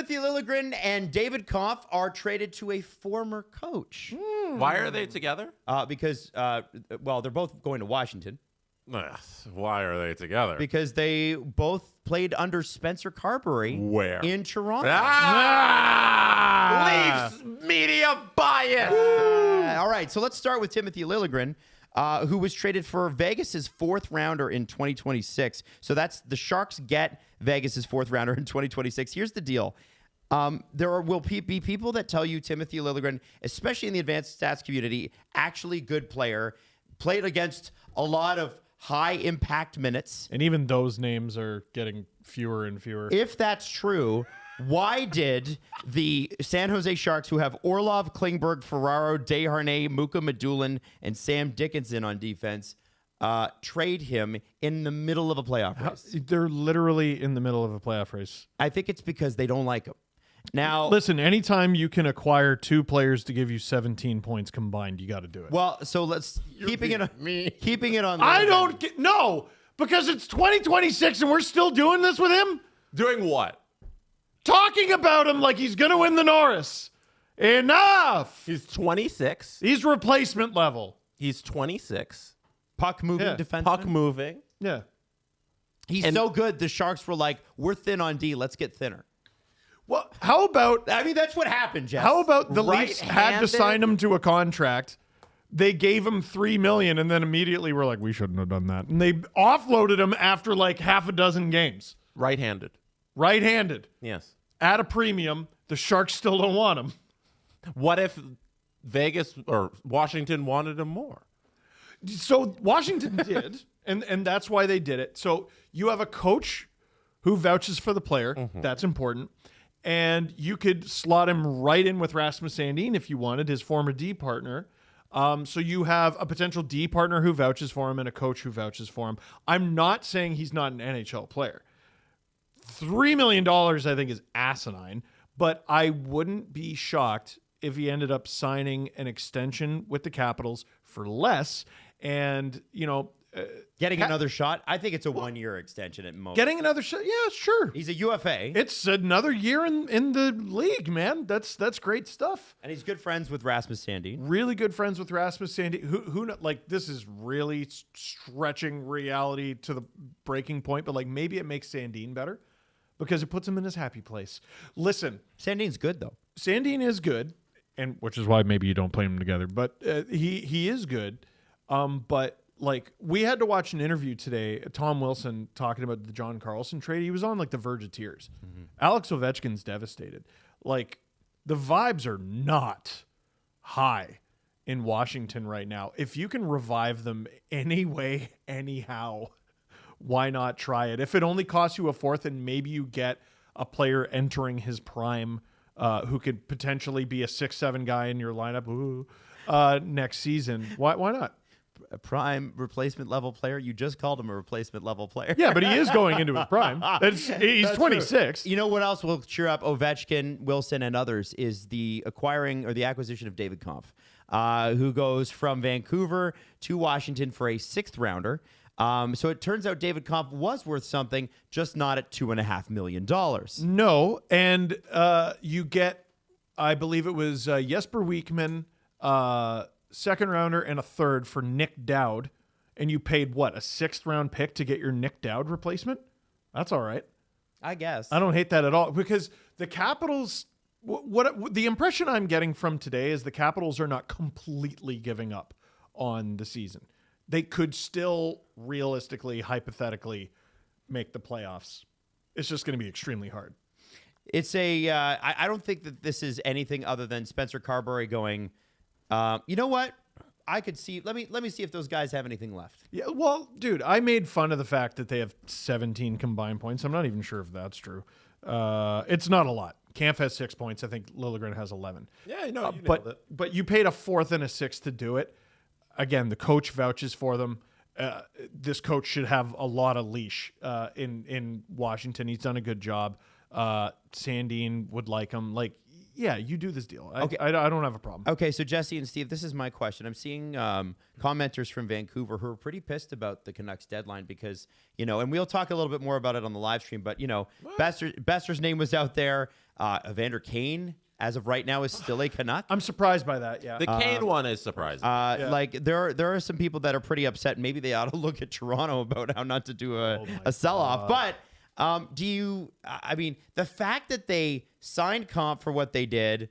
Timothy Liljegren and David Kampf are traded to a former coach. Why are they together? Because, well, they're both going to Washington. Ugh, why are they together? Because they both played under Spencer Carberry. Where? In Toronto. Leafs media bias. All right, so let's start with Timothy Liljegren, who was traded for Vegas's fourth rounder in 2026. So that's the Sharks get Vegas's fourth rounder in 2026. Here's the deal. There will be people that tell you Timothy Liljegren, especially in the advanced stats community, actually good player, played against a lot of high impact minutes. And even those names are getting fewer and fewer. If that's true, why did the San Jose Sharks, who have Orlov, Klingberg, Ferraro, Desharnais, Muka Medulin, and Sam Dickinson on defense, trade him in the middle of a playoff race? They're literally in the middle of a playoff race. I think it's because they don't like him. Now, listen, anytime you can acquire two players to give you 17 points combined, you got to do it. Well, so let's keeping it on. I don't get no, because it's 2026 and we're still doing this with him. Doing what? Talking about him like he's going to win the Norris. Enough. He's 26. He's replacement level. He's 26. Puck moving defenseman. Puck moving. Yeah. He's so good. The Sharks were like, "We're thin on D. Let's get thinner." Well, how about... I mean, that's what happened, Jeff. How about the Leafs had to sign him to a contract? They gave him $3 million, and then immediately were like, we shouldn't have done that. And they offloaded him after like half a dozen games. Right-handed. Right-handed. Yes. At a premium. The Sharks still don't want him. What if Vegas or Washington wanted him more? So Washington did, and that's why they did it. So you have a coach who vouches for the player. Mm-hmm. That's important. And you could slot him right in with Rasmus Sandin if you wanted, his former D partner. So you have a potential D partner who vouches for him and a coach who vouches for him. I'm not saying he's not an NHL player. $3 million, I think, is asinine. But I wouldn't be shocked if he ended up signing an extension with the Capitals for less. And, you know... getting another shot? I think it's a 1-year extension at most. Getting another shot? Yeah, sure. He's a UFA. It's another year in the league, man. That's great stuff. And he's good friends with Rasmus Sandin. Really good friends with Rasmus Sandin. Who like, this is really stretching reality to the breaking point, but like maybe it makes Sandin better because it puts him in his happy place. Listen. Sandin's good, though. Sandin is good, and which is why maybe you don't play them together, but he is good. But like, we had to watch an interview today, Tom Wilson talking about the John Carlson trade. He was on like the verge of tears. Mm-hmm. Alex Ovechkin's devastated. Like, the vibes are not high in Washington right now. If you can revive them anyway, anyhow, why not try it? If it only costs you a fourth and maybe you get a player entering his prime who could potentially be a 6-7 guy in your lineup next season, why not? A prime replacement level player. You just called him a replacement level player. Yeah, but he is going into his prime. He's 26. True. You know what else will cheer up Ovechkin, Wilson, and others is the acquisition of David Kampf, who goes from Vancouver to Washington for a 6th rounder. So it turns out David Kampf was worth something, just not at $2.5 million. No, and you get, I believe it was Jesper Wiekman, 2nd rounder and a 3rd for Nick Dowd, and you paid what, a 6th round pick to get your Nick Dowd replacement? That's all right. I guess. I don't hate that at all because the Capitals, what the impression I'm getting from today is the Capitals are not completely giving up on the season. They could still realistically, hypothetically make the playoffs. It's just going to be extremely hard. It's I don't think that this is anything other than Spencer Carberry going, you know what? I could see. Let me see if those guys have anything left. Yeah, well, dude, I made fun of the fact that they have 17 combined points. I'm not even sure if that's true. It's not a lot. Kampf has 6 points. I think Liljegren has 11. Yeah, no, you but nailed it. But you paid a 4th and a 6th to do it. Again, the coach vouches for them. This coach should have a lot of leash in Washington. He's done a good job. Sandin would like him. Like, yeah, you do this deal. Okay. I don't have a problem. Okay, so Jesse and Steve, this is my question. I'm seeing commenters from Vancouver who are pretty pissed about the Canucks deadline because, and we'll talk a little bit more about it on the live stream, but, Besser's name was out there. Evander Kane, as of right now, is still a Canuck. I'm surprised by that. Yeah. The Kane one is surprising. Like there are some people that are pretty upset. Maybe they ought to look at Toronto about how not to do a sell-off. But I mean, the fact that they signed Kampf for what they did,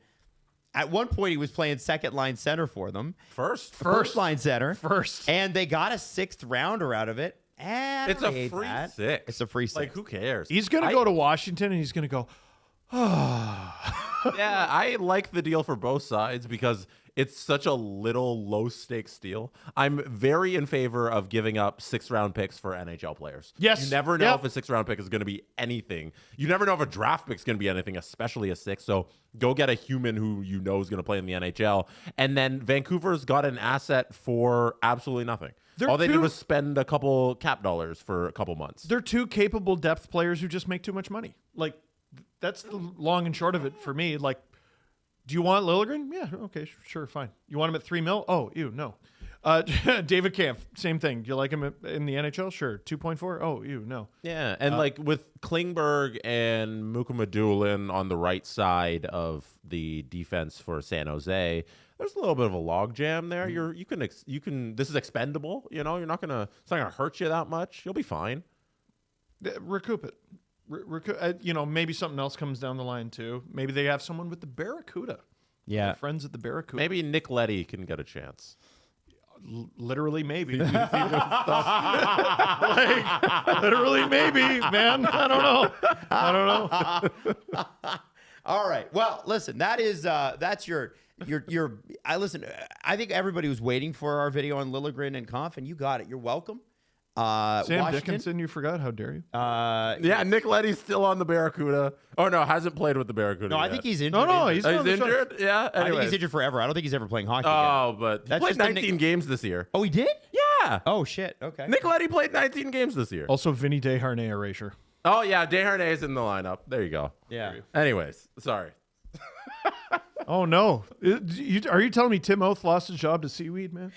at one point he was playing second line center for them. First line center. And they got a 6th rounder out of it. It's a free 6. It's a free 6. Like, who cares? He's going to go to Washington and he's going to go, Yeah, I like the deal for both sides because it's such a little low-stakes deal. I'm very in favor of giving up 6th-round picks for NHL players. Yes. You never know if a 6th-round pick is going to be anything. You never know if a draft pick is going to be anything, especially a 6. So go get a human who you know is going to play in the NHL. And then Vancouver's got an asset for absolutely nothing. All they did was spend a couple cap dollars for a couple months. They're 2 capable depth players who just make too much money. Like, that's the long and short of it for me. Like, do you want Liljegren? Yeah, okay, sure, fine. You want him at $3 million? Oh, no. David Kampf, same thing. Do you like him in the NHL? Sure. 2.4? Oh, no. Yeah, and like with Klingberg and Mukamadulin on the right side of the defense for San Jose, there's a little bit of a log jam there. You can. This is expendable. You know, it's not gonna hurt you that much. You'll be fine. Recoup it. Maybe something else comes down the line too. Maybe they have someone with the Barracuda. Yeah, their friends at the Barracuda. Maybe Nick Leddy can get a chance. Literally, maybe. Like, literally, maybe, man. I don't know. All right. Well, listen. That's your. I think everybody was waiting for our video on Liljegren and Kampf, and you got it. You're welcome. Sam Washington? Dickinson, you forgot. How dare you? Yeah, Nick Leddy's still on the Barracuda. Oh no, hasn't played with the Barracuda. No, yet. I think he's injured. No, he's injured. Yeah, I think anyways. he's injured forever. I don't think he's ever playing hockey. Oh, but That's he played just 19 games this year. Oh, he did? Yeah. Oh shit. Okay. Nick Leddy played 19 games this year. Also, Vinny Desharnais erasure. Oh yeah, Desharnais in the lineup. There you go. Yeah. Anyways, sorry. Oh no! Are you telling me Tim Oath lost his job to Seaweed, man?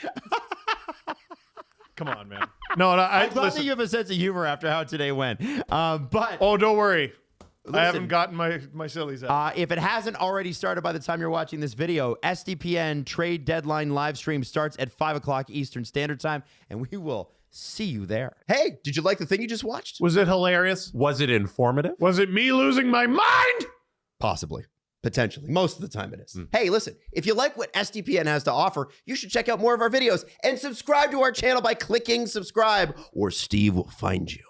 Come on, man. No, I love that you have a sense of humor after how today went. But don't worry. I haven't gotten my sillies out. If it hasn't already started by the time you're watching this video, SDPN trade deadline live stream starts at 5 o'clock Eastern Standard Time, and we will see you there. Hey, did you like the thing you just watched? Was it hilarious? Was it informative? Was it me losing my mind? Possibly. Potentially. Most of the time it is. Hey, listen, if you like what SDPN has to offer, you should check out more of our videos and subscribe to our channel by clicking subscribe, or Steve will find you.